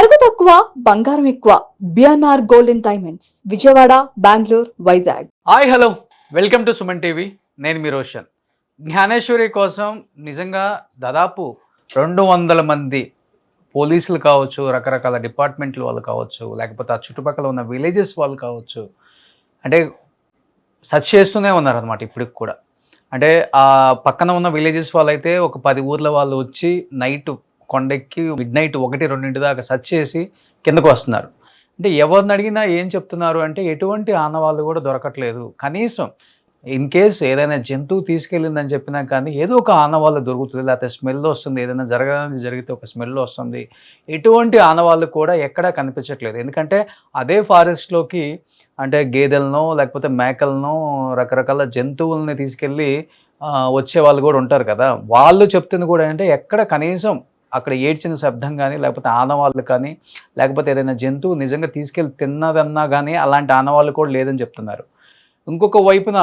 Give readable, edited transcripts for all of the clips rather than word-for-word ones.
నగదు తక్కువ బంగారం ఎక్కువ BNR golden diamonds Vijayawada Bengaluru Vizag. Hi hello welcome to Suman TV. నేను మీ రోషన్. జ్ఞానేశ్వరి కోసం నిజంగా దాదాపు 200 మంది పోలీసులు కావచ్చు, రకరకాల డిపార్ట్మెంట్ల వాళ్ళు కావచ్చు, లేకపోతే ఆ చుట్టుపక్కల ఉన్న విలేజెస్ వాళ్ళు కావచ్చు, అంటే సెర్చ్ చేస్తూనే ఉన్నారనమాట ఇప్పటికి కూడా. అంటే ఆ పక్కన ఉన్న విలేజెస్ వాళ్ళైతే ఒక 10 ఊర్ల వాళ్ళు వచ్చి నైట్ కొండెక్కి మిడ్ నైట్ 1-2 దాకా సెర్చ్ చేసి కిందకు వస్తున్నారు. అంటే ఎవరిని అడిగినా ఏం చెప్తున్నారు అంటే ఎటువంటి ఆనవాళ్ళు కూడా దొరకట్లేదు. కనీసం ఇన్ కేస్ ఏదైనా జంతువు తీసుకెళ్ళిందని చెప్పినా కానీ ఏదో ఒక ఆనవాళ్ళు దొరుకుతుంది, లేకపోతే స్మెల్ వస్తుంది, ఏదైనా జరిగితే ఒక స్మెల్ వస్తుంది. ఎటువంటి ఆనవాళ్ళు కూడా ఎక్కడా కనిపించట్లేదు. ఎందుకంటే అదే ఫారెస్ట్లోకి అంటే గేదెలనో లేకపోతే మేకలనో రకరకాల జంతువుల్ని తీసుకెళ్ళి వచ్చే వాళ్ళు కూడా ఉంటారు కదా. వాళ్ళు చెప్తుంది కూడా అంటే ఎక్కడ కనీసం అక్కడ ఏడ్చిన శబ్దం కానీ, లేకపోతే ఆనవాళ్ళు కానీ, లేకపోతే ఏదైనా జంతువు నిజంగా తీసుకెళ్ళి తిన్నదన్నా కానీ అలాంటి ఆనవాళ్ళు కూడా లేదని చెప్తున్నారు. ఇంకొక వైపున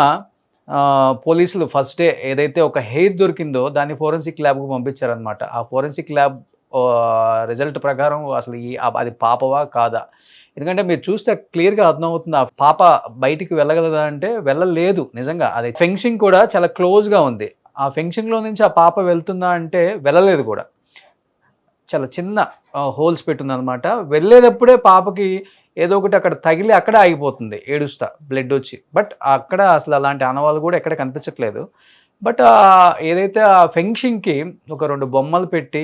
పోలీసులు ఫస్ట్ డే ఏదైతే ఒక హెయిర్ దొరికిందో దాన్ని ఫోరెన్సిక్ ల్యాబ్కు పంపించారనమాట. ఆ ఫోరెన్సిక్ ల్యాబ్ రిజల్ట్ ప్రకారం అసలు అది పాపవా కాదా, ఎందుకంటే మీరు చూస్తే క్లియర్గా అర్థమవుతుంది. ఆ పాప బయటికి వెళ్ళగలదా అంటే వెళ్ళలేదు. నిజంగా అది ఫెన్సింగ్ కూడా చాలా క్లోజ్గా ఉంది. ఆ ఫెన్సింగ్లో నుంచి ఆ పాప వెళ్తుందా అంటే వెళ్ళలేదు కూడా. చాలా చిన్న హోల్స్ పెట్టుందనమాట. వెళ్ళేటప్పుడే పాపకి ఏదో ఒకటి అక్కడ తగిలి అక్కడ ఆగిపోతుంది ఏడుస్తా, బ్లడ్ వచ్చి. బట్ అక్కడ అసలు అలాంటి ఆనవాళ్ళు కూడా ఎక్కడ కనిపించట్లేదు. బట్ ఏదైతే ఆ ఫెన్సింగ్కి ఒక 2 బొమ్మలు పెట్టి,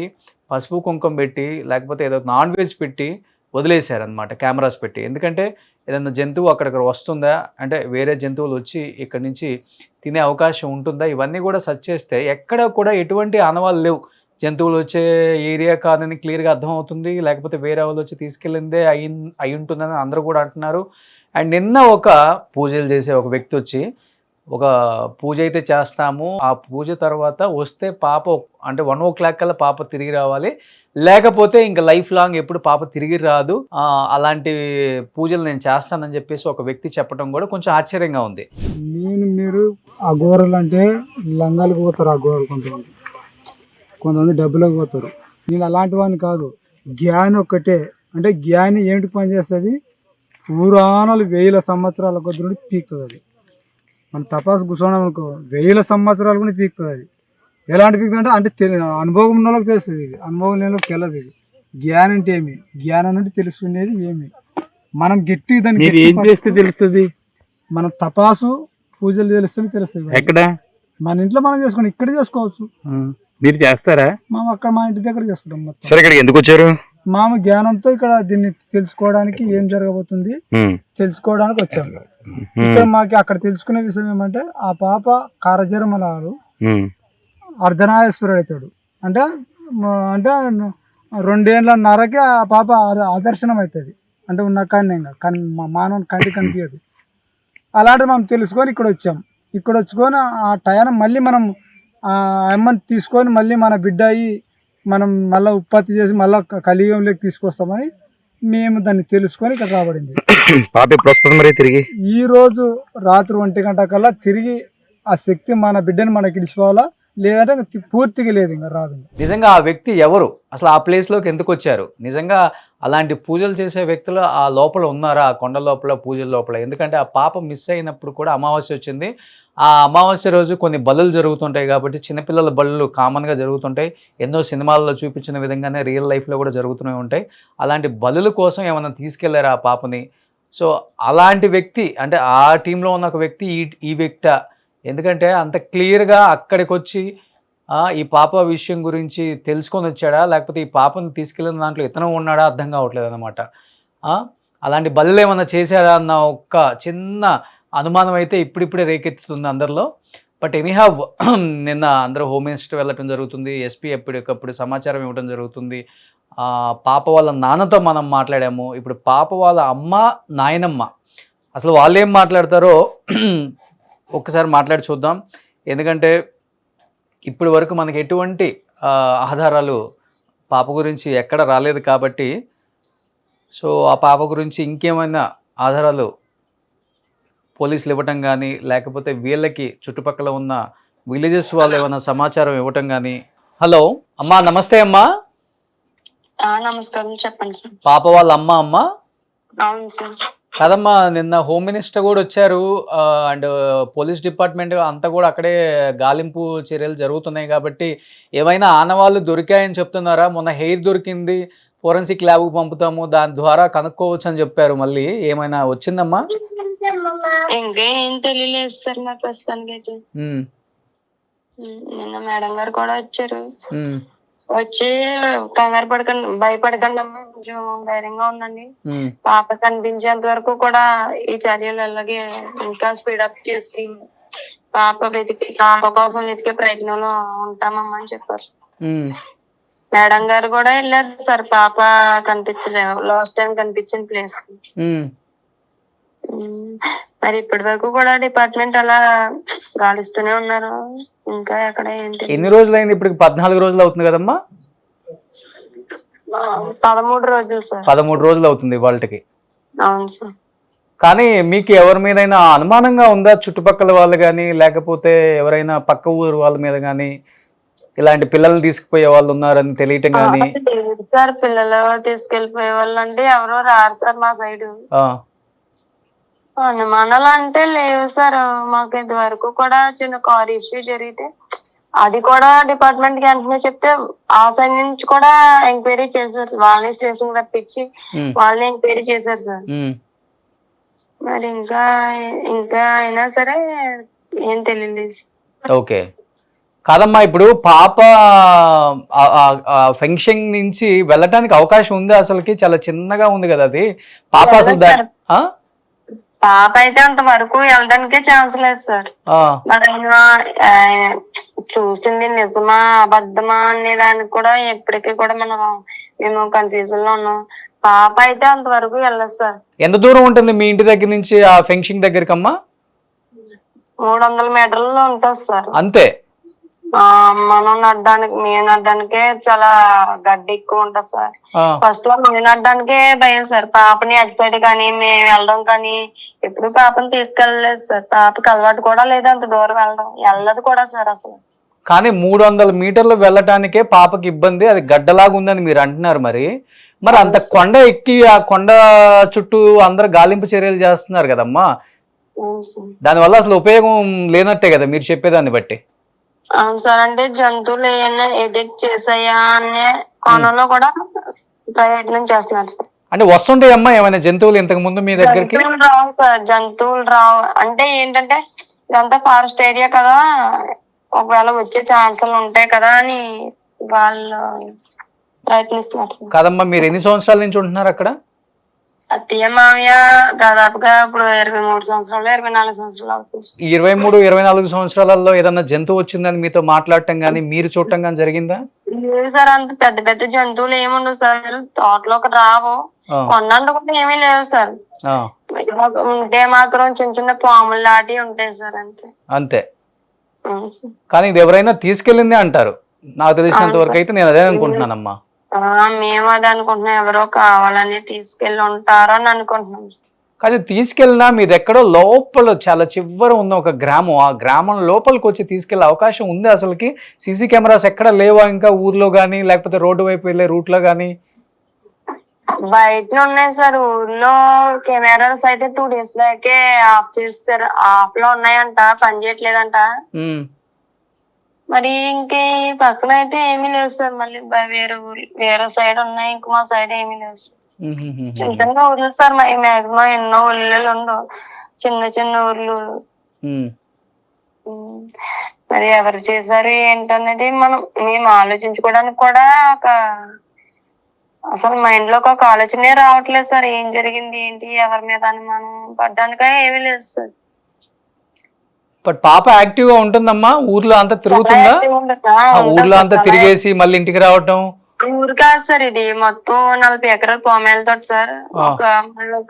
పసుపు కుంకుమ పెట్టి, లేకపోతే ఏదో నాన్ వెజ్ పెట్టి వదిలేశారనమాట, కెమెరాస్ పెట్టి. ఎందుకంటే ఏదైనా జంతువు అక్కడికి వస్తుందా, అంటే వేరే జంతువులు వచ్చి ఇక్కడి నుంచి తినే అవకాశం ఉంటుందా, ఇవన్నీ కూడా సెర్చ్ చేస్తే ఎక్కడ కూడా ఎటువంటి ఆనవాళ్ళు లేవు. జంతువులు వచ్చే ఏరియా కాదని క్లియర్గా అర్థమవుతుంది, లేకపోతే వేరే వాళ్ళు వచ్చి తీసుకెళ్ళిందే అయి ఉంటుందని అందరూ కూడా అంటున్నారు. అండ్ నిన్న ఒక పూజలు చేసే ఒక వ్యక్తి వచ్చి ఒక పూజ అయితే చేస్తాము, ఆ పూజ తర్వాత వస్తే పాప అంటే 1 కల్లా పాప తిరిగి రావాలి, లేకపోతే ఇంకా లైఫ్ లాంగ్ ఎప్పుడు పాప తిరిగి రాదు, అలాంటి పూజలు నేను చేస్తానని చెప్పేసి ఒక వ్యక్తి చెప్పడం కూడా కొంచెం ఆశ్చర్యంగా ఉంది. మీరు అఘోరలు అంటే లంగాలకు పోతారు, అఘోరలు కొంతమంది డబ్బులకు పోతారు. నేను అలాంటి వాడిని కాదు. జ్ఞాని ఒక్కటే. అంటే జ్ఞాని ఏమిటి పని చేస్తుంది, పురాణాలు 1000 సంవత్సరాల కొద్ది నుండి పీకుతుంది. అది మన తపాసు కూర్చోవడం అనుకో 1000 సంవత్సరాలు కూడా పీకుతుంది. అది ఎలాంటి పీకుతుంది అంటే అనుభవం ఉన్న వాళ్ళకి తెలుస్తుంది, ఇది అనుభవం లేని వాళ్ళకి తెలియదు. ఇది జ్ఞానం అంటే ఏమి, జ్ఞానం నుండి తెలుసుకునేది ఏమి, మనం గట్టి దాన్ని ఏం చేస్తే తెలుస్తుంది. మనం తపాసు పూజలు తెలుస్తుంది. ఎక్కడ మన ఇంట్లో మనం చేసుకుని ఇక్కడ చేసుకోవచ్చు. మీరు చేస్తారా? మేము అక్కడ మా ఇంటి దగ్గర చేసుకుంటాం మొత్తం. సరే, ఇక్కడికి ఎందుకు వచ్చారు? మామ జ్ఞానంతో ఇక్కడ దీన్ని తెలుసుకోవడానికి ఏం జరగబోతుంది తెలుసుకోవడానికి వచ్చాము. ఇక్కడ మాకు అక్కడ తెలుసుకునే విషయం ఏమంటే ఆ పాప కారజరమలాడు అర్ధనాయేశ్వరుడు అవుతాడు. అంటే అంటే 2.5 ఏళ్ళకి ఆ పాప ఆదర్శనం అవుతుంది. అంటే ఉన్న కారణంగా కానీ మా మానవుని కంటి కనిపించదు. అలాంటి మనం తెలుసుకొని ఇక్కడ వచ్చాం. ఇక్కడ వచ్చుకొని ఆ టయాన్ని మళ్ళీ మనం ఆ అమ్మని తీసుకొని మళ్ళీ మన బిడ్డ అయ్యి మనం మళ్ళీ ఉత్పత్తి చేసి మళ్ళీ కలియుగంలోకి తీసుకొస్తామని మేము దాన్ని తెలుసుకొని ఇక్కడ రాబడింది. పాప ఎప్పుడు వస్తుంది మరి తిరిగి? ఈ రోజు రాత్రి 1 గంట కల్లా తిరిగి ఆ శక్తి మన బిడ్డని మనకి ఇడిచిపోవాలా, లేదంటే పూర్తిగా లేదు, ఇంకా రాదు. నిజంగా ఆ వ్యక్తి ఎవరు, అసలు ఆ ప్లేస్లోకి ఎందుకు వచ్చారు, నిజంగా అలాంటి పూజలు చేసే వ్యక్తులు ఆ లోపల ఉన్నారా, ఆ కొండ లోపల పూజల లోపల? ఎందుకంటే ఆ పాప మిస్ అయినప్పుడు కూడా అమావాస్య వచ్చింది. ఆ అమావాస్య రోజు కొన్ని బలులు జరుగుతుంటాయి కాబట్టి చిన్నపిల్లల బలులు కామన్గా జరుగుతుంటాయి. ఎన్నో సినిమాల్లో చూపించిన విధంగానే రియల్ లైఫ్లో కూడా జరుగుతూనే ఉంటాయి. అలాంటి బలుల కోసం ఏమైనా తీసుకెళ్లారా ఆ పాపని? సో అలాంటి వ్యక్తి అంటే ఆ టీంలో ఉన్న ఒక వ్యక్తి ఈ వ్యక్తి, ఎందుకంటే అంత క్లియర్గా అక్కడికి వచ్చి ఈ పాప విషయం గురించి తెలుసుకొని వచ్చాడా, లేకపోతే ఈ పాపను తీసుకెళ్ళిన దాంట్లో ఇతను ఉన్నాడా అర్థం కావట్లేదు అనమాట. అలాంటి బలులు ఏమన్నా చేశాడా అన్న ఒక్క చిన్న అనుమానం అయితే ఇప్పుడిప్పుడే రేకెత్తుతుంది అందరిలో. బట్ ఎనీహావ్ నిన్న అందరూ హోమ్ మినిస్టర్ వెళ్ళటం జరుగుతుంది, ఎస్పీ ఎప్పటికప్పుడు సమాచారం ఇవ్వడం జరుగుతుంది. పాప వాళ్ళ నాన్నతో మనం మాట్లాడాము. ఇప్పుడు పాప వాళ్ళ అమ్మ, నాయనమ్మ అసలు వాళ్ళు ఏం మాట్లాడతారో ఒక్కసారి మాట్లాడి చూద్దాం. ఎందుకంటే ఇప్పటి వరకు మనకి ఎటువంటి ఆధారాలు పాప గురించి ఎక్కడ రాలేదు కాబట్టి, సో ఆ పాప గురించి ఇంకేమైనా ఆధారాలు పోలీసులు ఇవ్వటం కానీ, లేకపోతే వీళ్ళకి చుట్టుపక్కల ఉన్న విలేజెస్ వాళ్ళు ఏమైనా సమాచారం ఇవ్వటం కానీ. హలో అమ్మా, నమస్తే అమ్మా. నమస్కారం, చెప్పండి సార్. పాప వాళ్ళ అమ్మ. అవును సార్. కదమ్మా, నిన్న హోమ్ మినిస్టర్ కూడా వచ్చారు. అండ్ పోలీస్ డిపార్ట్మెంట్ అంతా కూడా అక్కడే గాలింపు చర్యలు జరుగుతున్నాయి కాబట్టి ఏమైనా ఆనవాళ్ళు దొరికాయని చెప్తున్నారా? మొన్న హెయిర్ దొరికింది, ఫోరెన్సిక్ ల్యాబ్కు పంపుతాము, దాని ద్వారా కనుక్కోవచ్చు అని చెప్పారు. మళ్ళీ ఏమైనా వచ్చిందమ్మా? ఇంకా ఏం తెలియలేదు సార్ నాకు ప్రస్తుతానికి అయితే. నిన్న మేడం గారు కూడా వచ్చారు. వచ్చి కంగారు పడకండి, భయపడకండి అమ్మా, కొంచెం ధైర్యంగా ఉండండి. పాప కనిపించేంత వరకు కూడా ఈ చర్యలు అలాగే ఇంకా స్పీడప్ చేసి పాప కోసం వెతికే ప్రయత్నంలో ఉంటామమ్మా అని చెప్పారు. మేడం గారు కూడా వెళ్ళారు సార్. పాప కనిపించలేదు లాస్ట్ టైం కనిపించిన ప్లేస్ కి. మరి ఇప్పటి వరకు కూడా డిపార్ట్మెంట్ అలా గాలిస్తూనే ఉన్నారు. ఇంకా ఎక్కడ ఎన్ని రోజులైంది? ఇప్పుడు 14 రోజులు అవుతుంది కదమ్మా? 13 రోజులు సార్. 13 రోజులు అవుతుంది వాళ్ళకి. అవును సార్. కానీ మీకు ఎవరి మీదైనా అనుమానంగా ఉందా? చుట్టుపక్కల వాళ్ళు కానీ, లేకపోతే ఎవరైనా పక్క ఊరు వాళ్ళ మీద కానీ ఇలాంటి పిల్లల్ని తీసుకుపోయే వాళ్ళు ఉన్నారని తెలియటం కానీ? సార్, పిల్లలు తీసుకెళ్లిపోయే వాళ్ళు అంటే ఎవరో రారు సార్ మా సైడ్. అనుమానాలు అంటే లేవు సార్. మాకు ఇది వరకు కూడా చిన్న కార్ ఇష్యూ జరిగితే అది కూడా డిపార్ట్మెంట్ కి వెంటనే చెప్తే ఆ సైడ్ నుంచి కూడా ఎంక్వైరీ చేశారు. వాళ్ళని స్టేషన్ రప్పించి వాళ్ళని ఎంక్వైరీ చేశారు సార్. మరి ఇంకా అయినా సరే ఏం తెలియలేదు. ఓకే. కాదమ్మా, ఇప్పుడు పాప ఫంక్షన్ నుంచి వెళ్ళటానికి అవకాశం ఉంది అసలుకి? చాలా చిన్నగా ఉంది కదా అది పాప. అసలు పాప అయితే అంత వరకు వెళ్ళడానికే ఛాన్స్ లేదు సార్. మరి చూసింది నిజమా అబద్ధమా అనే దానికి కూడా ఎప్పటికీ కూడా మేము కన్ఫ్యూజన్ లో ఉన్నాం. పాప అయితే అంతవరకు వెళ్ళదు సార్. ఎంత దూరం ఉంటుంది మీ ఇంటి దగ్గర నుంచి ఆ ఫంక్షన్ దగ్గరికి అమ్మా? 300 మీటర్లలో ఉంటుంది సార్. అంతే? మేము నడ్డానికే చాలా గడ్డి ఎక్కువ ఉంటుంది సార్. ఫస్ట్ లో మేము నడ్డానికే భయం సార్. పాపని అటు సైడ్ కానీ మేము వెళ్ళడం కానీ ఎప్పుడు పాపని తీసుకెళ్ళలేదు సార్. పాపకి అలవాటు కూడా లేదు అంత దూరం వెళ్ళదు కూడా సార్ అసలు. కానీ 300 మీటర్లు వెళ్ళటానికే పాపకి ఇబ్బంది, అది గడ్డలాగా ఉందని మీరు అంటున్నారు. మరి అంత కొండ ఎక్కి ఆ కొండ చుట్టూ అందరు గాలింపు చర్యలు చేస్తున్నారు కదమ్మా, దానివల్ల అసలు ఉపయోగం లేనట్టే కదా మీరు చెప్పేదాన్ని బట్టి. అవును సార్. అంటే జంతువులు ఏమైనా ఎడిక్ట్ చేసాయా అనే కోణంలో కూడా ప్రయత్నం చేస్తున్నారు సార్. అంటే వస్తుంటాయమ్మా ఏమైనా జంతువులు ఇంతకు ముందు మీ దగ్గరికి? రావు సార్, జంతువులు రావు. అంటే ఏంటంటే ఇదంతా ఫారెస్ట్ ఏరియా కదా, ఒకవేళ వచ్చే ఛాన్సులు ఉంటాయి కదా అని వాళ్ళు ప్రయత్నిస్తున్నారు సార్. కాదమ్మా, మీరు ఎన్ని సంవత్సరాల నుంచి ఉంటున్నారు అక్కడ? అత్తయ్య మామయ్య దాదాపుగా ఇప్పుడు 23 సంవత్సరాలు 24 సంవత్సరాలు అవుతుంది. 23-24 సంవత్సరాలలో ఏదన్నా జంతువు వచ్చిందని మీతో మాట్లాడటం గానీ మీరు చూడటం గానీ జరిగిందా? లేదు సార్. అంత పెద్ద పెద్ద జంతువులు ఏముండవు సార్. తోటలోకి రావు, కొండ కూడా ఏమీ లేవు సార్. ఉంటే మాత్రం చిన్న చిన్న పాములు లాంటివి ఉంటాయి సార్, అంతే. అంతే. కానీ ఇది ఎవరైనా తీసుకెళ్ళిందే అంటారు. నాకు తెలిసినంత వరకు అయితే నేను అదే అనుకుంటున్నానమ్మా. మేము అది అనుకుంటున్నాం, ఎవరో కావాలని తీసుకెళ్ళి ఉంటారో అని అనుకుంటున్నాం. కానీ తీసుకెళ్ళినా మీది ఎక్కడో లోపల చాలా చివర ఉన్న ఒక గ్రామం, ఆ గ్రామం లోపలికి వచ్చి తీసుకెళ్లే అవకాశం ఉంది అసలుకి? సీసీ కెమెరాస్ ఎక్కడ లేవా ఇంకా ఊర్లో గానీ, లేకపోతే రోడ్డు వైపు వెళ్ళే రూట్ లో గానీ? బయట ఉన్నాయి సార్. ఊర్లో కెమెరాస్ అయితే 2 days బ్యాకే ఆఫ్ చేస్తారు. ఆఫ్ లో ఉన్నాయంట, పని చేయట్లేదంట. మరి ఇంకే పక్కన అయితే ఏమీ లేవు సార్. మళ్ళీ వేరే సైడ్ ఉన్నాయి, ఇంక మా సైడ్ ఏమీ లేవు సార్. చిన్న చిన్న ఊర్లు సార్. మాక్సిమం ఎన్నో ఊళ్ళో ఉండవు, చిన్న చిన్న ఊర్లు. మరి ఎవరు చేశారు ఏంటనేది మేము ఆలోచించుకోవడానికి కూడా అసలు మైండ్ లో ఒక ఆలోచనే రావట్లేదు సార్. ఏం జరిగింది ఏంటి, ఎవరి మీద అనుమానం పడ్డానిక ఏమీ లేదు సార్. బట్ పాప యాక్టివ్ గా ఉంటుందమ్మా? ఊర్లో అంతా తిరుగుతుందా? ఊర్లో అంతా తిరిగేసి మళ్ళీ ఇంటికి రావటం? ఊరు కాదు సార్, ఇది మొత్తం 40 ఎకరాల పామాయిలతో సార్. ఒక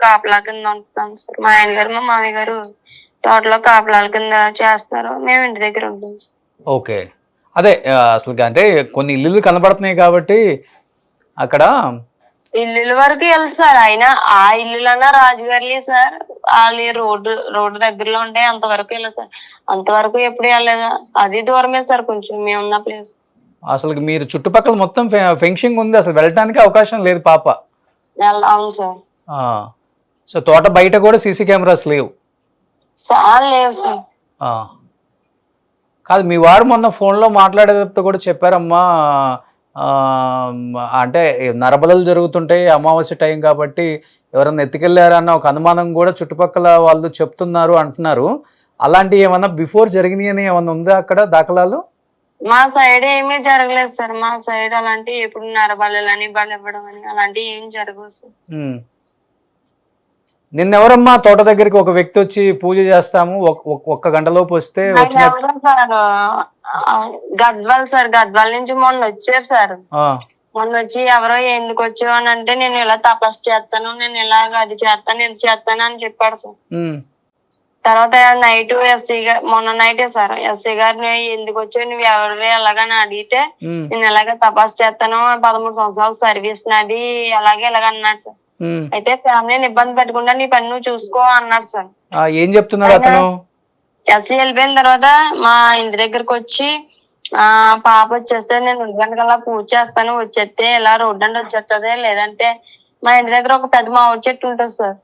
కాపలా కింద ఉంటున్నాం సార్. మా ఆయన గారు మా మామయ్య గారు తోటలో కాపలాల కింద చేస్తారు, మేము ఇంటి దగ్గర ఉంటాం సార్. ఓకే. అదే అసలు అంటే కొన్ని ఇల్లులు కనబడుతున్నాయి కాబట్టి అక్కడ ఇల్లు వరకు వెళ్ళదు సార్. అయినా ఆ ఇల్లులన్నా రాజుగారులే సార్. వాళ్ళు రోడ్డు దగ్గరలో ఉంటే అంతవరకు వెళ్ళదు సార్. అంతవరకు ఎప్పుడు వెళ్ళలేదు. అది దూరమే సార్ కొంచెం మేమున్న ప్లేస్. అసలు మీరు చుట్టుపక్కల మొత్తం ఫెన్సింగ్ ఉంది, అసలు వెళ్ళటానికి అవకాశం లేదు పాప. అవును సార్. సో తోట బయట కూడా సీసీ కెమెరాస్ లేవు. చాలా లేవు సార్. కాదు, మీ వారు మొన్న ఫోన్లో మాట్లాడేటప్పుడు కూడా చెప్పారమ్మా, అంటే నరబలులు జరుగుతుంటాయి, అమావాస్య టైం కాబట్టి ఎవరన్నా ఎత్తుకెళ్ళారన్న ఒక అనుమానం కూడా చుట్టుపక్కల వాళ్ళు చెప్తున్నారు అంటున్నారు. అలాంటివి ఏమన్నా బిఫోర్ జరిగినాయని ఏమన్నా ఉందా అక్కడ దాఖలాలు? మా సైడ్ ఏమీ జరగలేదు సార్. మా సైడ్ అలాంటి ఎప్పుడు నరబలులని బలి ఇవ్వడం అని అలాంటివి ఏం జరగవు సార్. నిన్నెవరమ్మా తోట దగ్గరికి ఒక వ్యక్తి వచ్చి పూజ చేస్తాము ఒక్క గంటలోపు వస్తే వచ్చిన సార్ గద్వాల్ సార్, గద్వాల్ నుంచి మొన్న వచ్చారు సార్. మొన్న వచ్చి ఎవరో ఎందుకు వచ్చావు అని అంటే నేను ఇలా తపస్సు చేస్తాను, నేను ఇలాగ అది చేస్తాను ఇది చేస్తాను అని చెప్పాడు సార్. తర్వాత నైట్ ఎస్సీ గారు, మొన్న నైటే సార్ ఎస్సీ గారిని ఎందుకు వచ్చావు నువ్వు ఎవరు ఎలాగని అడిగితే నేను ఇలాగ తపస్సు చేస్తాను 13 సంవత్సరాలు సర్వీస్ నాది అలాగే ఇలాగ అన్నాడు సార్. అయితే ఫ్యామిలీని ఇబ్బంది పెట్టకుండా నీ పని నువ్వు చూసుకో అన్నాడు సార్. ఏం చెప్తున్నాడు అతను? ఎస్సీ వెళ్ళిపోయిన తర్వాత మా ఇంటి దగ్గరకు వచ్చి పాప వచ్చేస్తే నేను 2 గంటలకల్లా పూజ చేస్తాను, వచ్చేస్తే ఇలా రోడ్డు అంటే వచ్చేస్తుంది, లేదంటే మా ఇంటి దగ్గర ఒక పెద్ద మామిడి చెట్టు ఉంటుంది సార్.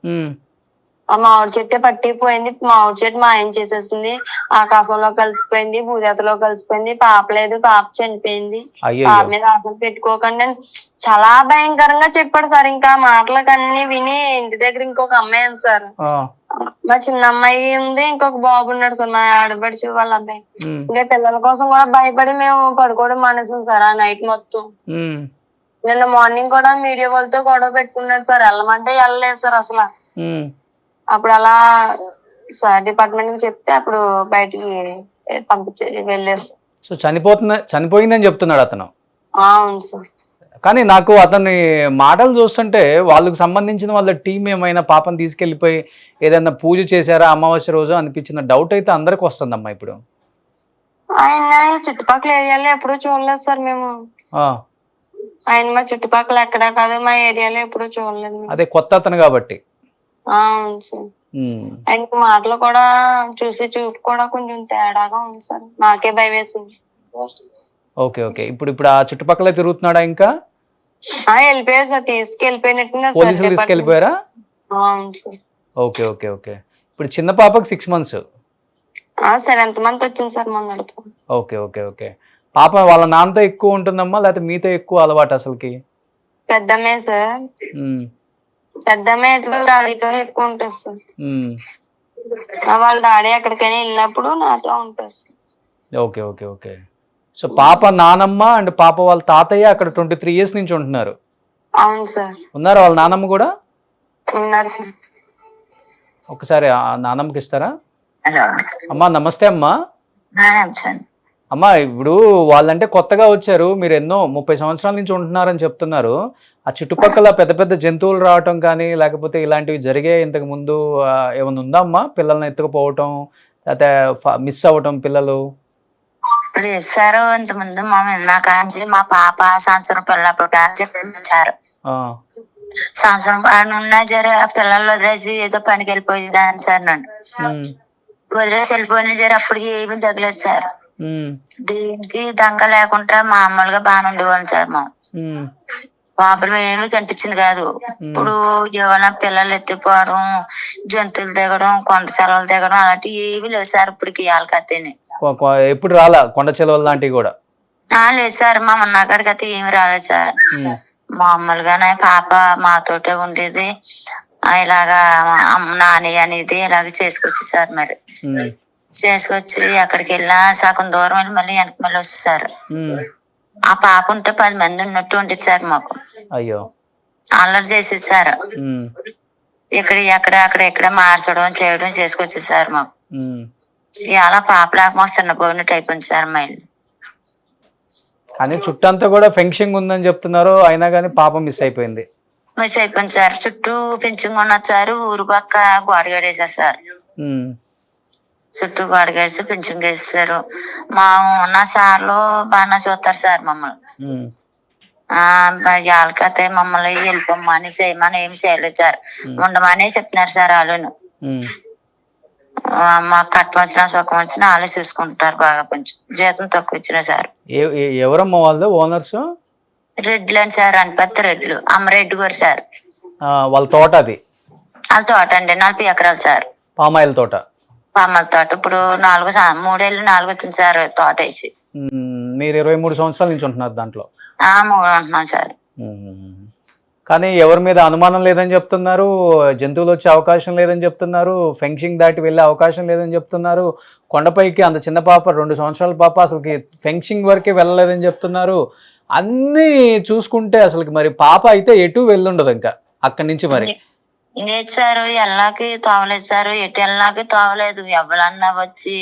ఆ మామిడి చెట్టే పట్టిపోయింది, మామిడి చెట్టు మాయం చేసేసింది, ఆకాశంలో కలిసిపోయింది, భూదేతలో కలిసిపోయింది, పాప లేదు, పాప చనిపోయింది, పాప మీద ఆశలు పెట్టుకోకండి అని చాలా భయంకరంగా చెప్పాడు సార్. ఇంకా మాటలకన్నీ విని ఇంటి దగ్గర ఇంకొక అమ్మాయి ఉంది సార్, మా చిన్న అమ్మాయి ఉంది, ఇంకొక బాబు ఉన్నాడు సార్, మా ఆడబడిచి వాళ్ళ అబ్బాయి. ఇంకా పిల్లల కోసం కూడా భయపడి మేము పడుకోవడం మానేసాం సార్ ఆ నైట్ మొత్తం. నిన్న మార్నింగ్ కూడా మీడియా వాళ్ళతో గొడవ పెట్టుకున్నాడు సార్, వెళ్ళమంటే వెళ్ళలేదు సార్ అసలు. అప్పుడు అలా సార్ డిపార్ట్మెంట్ కి చెప్తే అప్పుడు బయటికి పంపించే వెళ్ళారు సార్. సో చనిపోయిందని చెప్తున్నాడు అతను? అవును సార్. కానీ నాకు అతని మాటలు చూస్తుంటే వాళ్ళకు సంబంధించిన వాళ్ళ టీం ఏమైనా పాపం తీసుకెళ్లిపోయి ఏదైనా పూజ చేశారా అమావాస్య రోజు అనిపించిన డౌట్ అయితే అందరికి వస్తుందమ్మా ఇప్పుడు. ఆయన చుట్టుపక్కల ఏరియాలో ఎప్పుడూ చూడలేదు సార్ మేము. ఆయన మా చుట్టుపక్కల ఎక్కడా కాదు, మా ఏరియాలో ఎప్పుడూ చూడలేదు. అదే కొత్త అతను కాబట్టి. అవును సార్. ఆయనకి మాటలు కూడా చూసి చూపు కూడా కొంచెం తేడాగా ఉంది సార్, నాకే భయం వేసింది. ఓకే ఓకే, ఇప్పుడు ఆ చుట్టుపక్కల తిరుగుతున్నాడా ఇంకా? వెళ్ళిపోయారు సార్, తీసుకెళ్ళిపోయినట్టుగా పోలీసులు తీసుకెళ్ళిపోయారా? అవును సార్. ఓకే ఓకే ఓకే, ఇప్పుడు చిన్న పాపకి 6 months, 7th month వచ్చింది సార్ మొన్న. Okay okay okay. పాప వాళ్ళ నాన్నతో ఎక్కువ ఉంటుందమ్మా లేకపోతే మీతో ఎక్కువ అలవాటు అసలుకి? పెద్దమ్మే సార్, పెద్దమ్మే డాడీతో ఎక్కువ ఉంటుంది సార్. వాళ్ళ డాడీ ఎక్కడికైనా వెళ్ళినప్పుడు నాతో ఉంటుంది sir. Okay okay okay. So పాప నానమ్మ అండ్ పాప వాళ్ళ తాతయ్య అక్కడ 23 years నుంచి ఉంటున్నారు? అవును సార్. ఉన్నారు వాళ్ళ నానమ్మ కూడా? ఉన్నారు సార్. ఒకసారి ఆ నానమ్మకి ఇస్తారా? అమ్మా నమస్తే అమ్మా. అమ్మా ఇప్పుడు వాళ్ళంటే కొత్తగా వచ్చారు, మీరు ఎన్నో 30 సంవత్సరాల నుంచి ఉంటున్నారని చెప్తున్నారు. ఆ చుట్టుపక్కల పెద్ద పెద్ద జంతువులు రావటం కానీ లేకపోతే ఇలాంటివి జరిగే ఇంతకు ముందు ఏమైనా ఉందా అమ్మా? పిల్లల్ని ఎత్తుకుపోవటం లేకపోతే మిస్ అవ్వటం పిల్లలు? ఇప్పుడు ఇస్తారు ఇంతకుముందు మా కాంచి మా పాప సంవత్సరం పిల్లప్పుడు కాంచి వచ్చారు. సంవత్సరం ఉన్నా జర పిల్లలు వదిలేసి ఏదో పనికి వెళ్ళిపోయింది సార్, నన్ను వదిలేసి వెళ్ళిపోయినా జర అప్పటికి ఏమీ తగ్గలేదు సార్. దీనికి దంగ లేకుండా మామూలుగా బాగానే ఉండేవాళ్ళం సార్. మా ప్రాబ్లం ఏమీ కనిపించింది కాదు. ఇప్పుడు ఏమైనా పిల్లలు ఎత్తిపోవడం, జంతువులు దిగడం, కొండ సెలవులు దిగడం అలాంటివి ఏమీ లేవు సార్ ఇప్పటికి. వాళ్ళకైతేనే ఎప్పుడు రాలా కొండ సెలవులు లాంటివి కూడా? లేదు సార్, మా ఉన్నకాడికి అయితే ఏమి రాలేదు సార్. మామూలుగానే పాప మాతోటే ఉండేది, ఇలాగా నాని అనేది ఇలాగ చేసుకొచ్చి సార్. మరి చేసుకొచ్చి అక్కడికి వెళ్ళినా సగం దూరం వెళ్ళి మళ్ళీ వెనక్కి మళ్ళీ వస్తారు. ఆ పాప ఉంటే 10 మంది ఉన్నట్టు ఉండేది సార్ మాకు. అయ్యో, అల్లరి చేసేది సార్. ఎక్కడ మార్చడం చేయడం చేసుకొచ్చేది సార్ మాకు. ఇలా పాప లేక మాకు చిన్న పోయినట్టు అయిపోయింది సార్ మా ఇల్లు. కానీ చుట్టంతా కూడా ఫెన్సింగ్ ఉందని చెప్తున్నారు, అయినా కానీ పాప మిస్ అయిపోయింది. మిస్ అయిపోయింది సార్. చుట్టూ పెంచింగ్ ఉన్నచ్చారు, ఊరు పక్క గోడగడేసారు సార్. చుట్టూ గోడగేసి పెంచింగ్ వేసేసారు. మా ఉన్న సార్లు బాగా చూస్తారు సార్ మమ్మల్ని. వాళ్ళకైతే మమ్మల్ని వెళ్ళిపోమ్మని చేయమని ఏం చేయలేదు సార్, ఉండమని చెప్తున్నారు సార్. వాళ్ళను మాకు కట్ట వచ్చినా సుఖం వచ్చినా వాళ్ళే చూసుకుంటారు బాగా, కొంచెం జీతం తక్కువ ఇచ్చినా సార్. ఎవరమ్మా వాళ్ళు ఓనర్స్? రెడ్లు అని సార్, అనపత్తి రెడ్లు, అమ్మరెడ్డి గారు సార్. వాళ్ళ తోట అది? వాళ్ళ తోట అండి 40 ఎకరాలు సార్. పామాయిల్ తోట? పామాయిల్ తోట ఇప్పుడు 3 ఏళ్ళు 4 వచ్చింది సార్ తోట వేసి. మీరు 23 సంవత్సరాల నుంచి ఉంటున్నారు దాంట్లో? 3 ఉంటున్నాను సార్. కానీ ఎవరి మీద అనుమానం లేదని చెప్తున్నారు, జంతువులు వచ్చే అవకాశం లేదని చెప్తున్నారు, ఫెన్సింగ్ దాటి వెళ్ళే అవకాశం లేదని చెప్తున్నారు, కొండపైకి అంత చిన్న పాప 2 సంవత్సరాల పాప అసలుకి ఫెన్సింగ్ వరకే వెళ్ళలేదని చెప్తున్నారు. అన్నీ చూసుకుంటే అసలుకి మరి పాప అయితే ఎటు వెళ్ళుండదు ఇంకా అక్కడి నుంచి. మరి లేదు సార్, ఎల్లాకి తోవలేదు సార్, ఎటు ఎల్లాకి తోవలేదు. ఎవరన్నా వచ్చి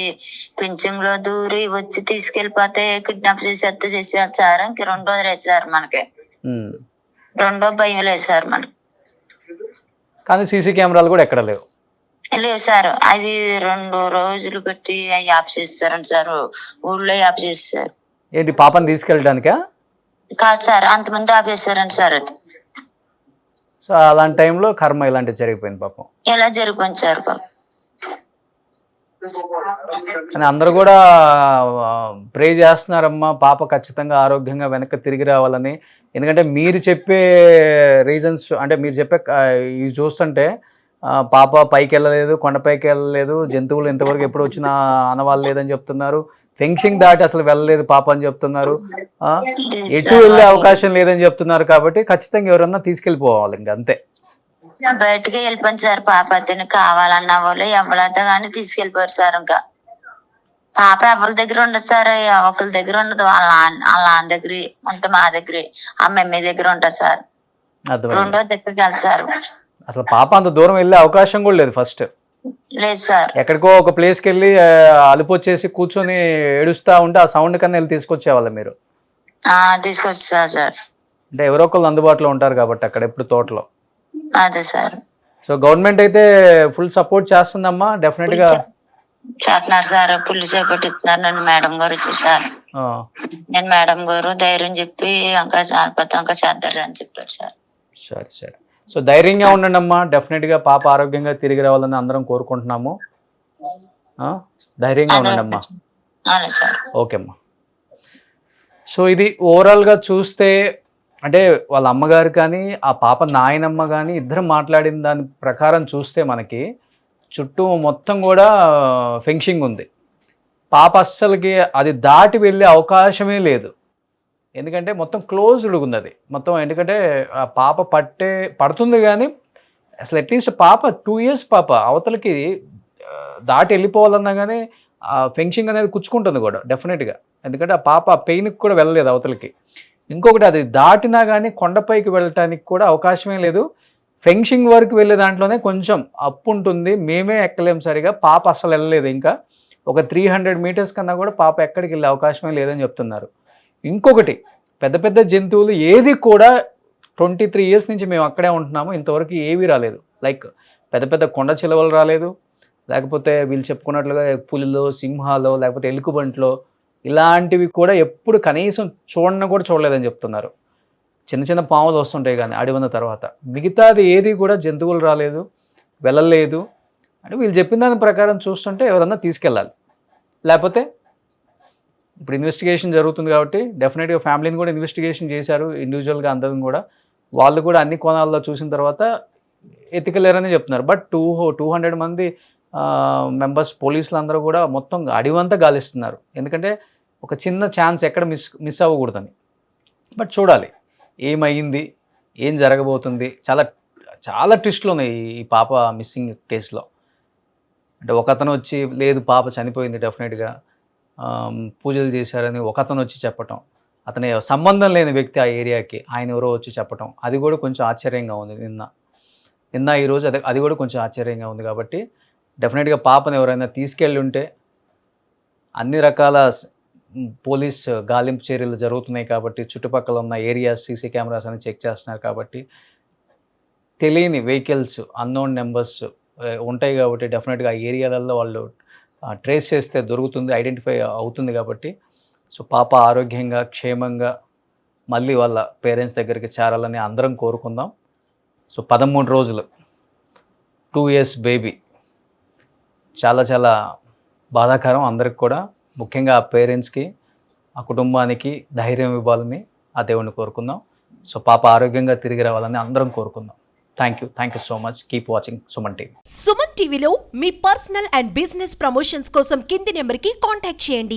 పింఛంగ్ లో దూరి వచ్చి తీసుకెళ్లిపోతే కిడ్నాప్ చేసేస్తారు సార్. ఇంక 2 రోజులు సార్ మనకి, 2 భయం లేదు సార్ మనకి. కానీ సీసీ కెమెరాలు కూడా ఎక్కడ లేవు? లేవు సార్, అది 2 రోజులు పెట్టి యాప్ చేస్తారండి సార్, ఊళ్ళో యాప్ చేస్తారు. ఏంటి పాపని తీసుకెళ్ళడానికా? కాదు సార్, అంతమంది ఆపేస్తారండి సార్. అది సో అలాంటి టైంలో కర్మ ఇలాంటివి జరిగిపోయింది పాపం. ఎలా జరిగిపోయింది సార్ పాపం. కానీ అందరూ కూడా ప్రే చేస్తున్నారమ్మా పాప ఖచ్చితంగా ఆరోగ్యంగా వెనక్కి తిరిగి రావాలని. ఎందుకంటే మీరు చెప్పే రీజన్స్, అంటే మీరు చెప్పే ఇవి చూస్తుంటే పాప పైకి వెళ్ళలేదు, కొండపైకి వెళ్ళలేదు, జంతువులు ఇంతవరకు ఎప్పుడు వచ్చినా అనవాళ్ళు లేదని చెప్తున్నారు, ఫెన్సింగ్ దాటి అసలు వెళ్ళలేదు పాప అని చెప్తున్నారు, ఎటు వెళ్ళే అవకాశం లేదని చెప్తున్నారు. కాబట్టి ఖచ్చితంగా ఎవరన్నా తీసుకెళ్ళిపోవాలి, ఇంక అంతే. బయటకి వెళ్ళిపోయింది సార్ పాప. అతను కావాలన్న వాళ్ళు ఎవరైతే కానీ తీసుకెళ్ళిపోయారు సార్. ఇంకా పాప ఎవరి దగ్గర ఉండదు సార్, ఒకరి దగ్గర ఉండదు. వాళ్ళ నాన్న దగ్గర ఉంటే, మా దగ్గర ఆ మమ్మీ దగ్గర ఉంటుంది సార్. 2వ దగ్గరికి వెళ్తారు. అసలు పాప అంత దూరం వెళ్ళే అవకాశం కూడా లేదు ఫస్ట్. లేదు సార్, ఎక్కడికో ఒక ప్లేస్కి వెళ్ళి అలుపు వచ్చేసి కూర్చొని ఏడుస్తా ఉంటే ఆ సౌండ్ కన్నా వెళ్ళి తీసుకొచ్చేవాళ్ళ మీరు? తీసుకొచ్చారు సార్. అంటే ఎవరో ఒకళ్ళు అందుబాటులో ఉంటారు కాబట్టి అక్కడ ఎప్పుడు తోటలో. అదే సార్. సో గవర్నమెంట్ అయితే ఫుల్ సపోర్ట్ చేస్తుందమ్మా, డెఫినెట్ గా చేస్తున్నారు సార్. పుల్లి చేపట్టిస్తున్నారు. నన్ను మేడం గారు వచ్చేసారు. నేను మేడం గారు ధైర్యం చెప్పి ఇంకా చేద్దారు అని చెప్పారు సార్. సరే సరే. సో ధైర్యంగా ఉండండి అమ్మా, డెఫినెట్ గా పాప ఆరోగ్యంగా తిరిగి రావాలని అందరం కోరుకుంటున్నాము. ధైర్యంగా ఉండండి అమ్మా. ఓకే అమ్మా. సో ఇది ఓవరాల్గా చూస్తే అంటే వాళ్ళ అమ్మగారు కానీ ఆ పాప నాయనమ్మ కానీ ఇద్దరు మాట్లాడిన దాని ప్రకారం చూస్తే మనకి చుట్టూ మొత్తం కూడా ఫెన్సింగ్ ఉంది. పాప అస్సలకి అది దాటి వెళ్ళే అవకాశమే లేదు. ఎందుకంటే మొత్తం క్లోజ్డ్ ఉంది అది మొత్తం. ఎందుకంటే ఆ పాప పడుతుంది కానీ అసలు అట్లీస్ట్ పాప 2 years పాప అవతలకి దాటి వెళ్ళిపోవాలన్నా కానీ ఆ ఫెన్సింగ్ అనేది కుచ్చుకుంటుంది కూడా డెఫినెట్గా. ఎందుకంటే ఆ పాప ఆ పెయిన్కి కూడా వెళ్ళలేదు అవతలకి. ఇంకొకటి అది దాటినా కానీ కొండపైకి వెళ్ళటానికి కూడా అవకాశమే లేదు. ఫెన్సింగ్ వరకు వెళ్ళే దాంట్లోనే కొంచెం అప్పు ఉంటుంది, మేమే ఎక్కలేం సరిగా. పాప అసలు వెళ్ళలేదు. ఇంకా ఒక 300 meters కన్నా కూడా పాప ఎక్కడికి వెళ్ళే అవకాశమే లేదని చెప్తున్నారు. ఇంకొకటి పెద్ద పెద్ద జంతువులు ఏది కూడా 23 years నుంచి మేము అక్కడే ఉంటున్నాము, ఇంతవరకు ఏవి రాలేదు. లైక్ పెద్ద పెద్ద కొండ చిలువలు రాలేదు, లేకపోతే వీళ్ళు చెప్పుకున్నట్లుగా పులిలో, సింహాలో, లేకపోతే ఎలుగుబంట్లో ఇలాంటివి కూడా ఎప్పుడు కనీసం కూడా చూడలేదని చెప్తున్నారు. చిన్న చిన్న పాములు వస్తుంటాయి కానీ అడవిన తర్వాత, మిగతాది ఏది కూడా జంతువులు రాలేదు, వెళ్ళలేదు. అంటే వీళ్ళు చెప్పిన దాని ప్రకారం చూస్తుంటే ఎవరన్నా తీసుకెళ్ళాలి. లేకపోతే ఇప్పుడు ఇన్వెస్టిగేషన్ జరుగుతుంది కాబట్టి డెఫినెట్గా ఫ్యామిలీని కూడా ఇన్వెస్టిగేషన్ చేశారు ఇండివిజువల్గా అందరం కూడా. వాళ్ళు కూడా అన్ని కోణాల్లో చూసిన తర్వాత ఎత్తికెళ్ళారని చెప్తున్నారు. బట్ 200 మంది మెంబర్స్ పోలీసులు అందరూ కూడా మొత్తం అడివంతా గాలిస్తున్నారు. ఎందుకంటే ఒక చిన్న ఛాన్స్ ఎక్కడ మిస్ అవ్వకూడదని. బట్ చూడాలి ఏమైంది, ఏం జరగబోతుంది. చాలా చాలా ట్విస్ట్లు ఉన్నాయి ఈ పాప మిస్సింగ్ కేసులో. అంటే ఒకతను వచ్చి లేదు పాప చనిపోయింది డెఫినెట్గా, పూజలు చేశారని ఒకతను వచ్చి చెప్పటం, అతని సంబంధం లేని వ్యక్తి ఆ ఏరియాకి ఆయన ఎవరో వచ్చి చెప్పటం, అది కూడా కొంచెం ఆశ్చర్యంగా ఉంది. నిన్న ఈరోజు అది కూడా కొంచెం ఆశ్చర్యంగా ఉంది. కాబట్టి డెఫినెట్గా పాపను ఎవరైనా తీసుకెళ్ళి ఉంటే అన్ని రకాల పోలీస్ గాలింపు చర్యలు జరుగుతున్నాయి కాబట్టి చుట్టుపక్కల ఉన్న ఏరియాస్ సీసీ కెమెరాస్ అని చెక్ చేస్తున్నారు. కాబట్టి తెలియని వెహికల్స్, అన్నోన్ నెంబర్స్ ఉంటాయి కాబట్టి డెఫినెట్గా ఆ ఏరియాలలో వాళ్ళు ట్రేస్ చేస్తే దొరుకుతుంది, ఐడెంటిఫై అవుతుంది. కాబట్టి సో పాప ఆరోగ్యంగా క్షేమంగా మళ్ళీ వాళ్ళ పేరెంట్స్ దగ్గరికి చేరాలని అందరం కోరుకుందాం. సో 13 రోజులు 2 years బేబీ చాలా చాలా బాధాకరం అందరికి కూడా, ముఖ్యంగా ఆ పేరెంట్స్కి, ఆ కుటుంబానికి ధైర్యం ఇవ్వాలని ఆ దేవుణ్ణి కోరుకుందాం. సో పాప ఆరోగ్యంగా తిరిగి రావాలని అందరం కోరుకుందాం. Thank you so much. Keep watching Suman TV. Suman టీవీలో మీ పర్సనల్ అండ్ బిజినెస్ ప్రమోషన్స్ కోసం కింది నెంబర్కి కాంటాక్ట్ చేయండి.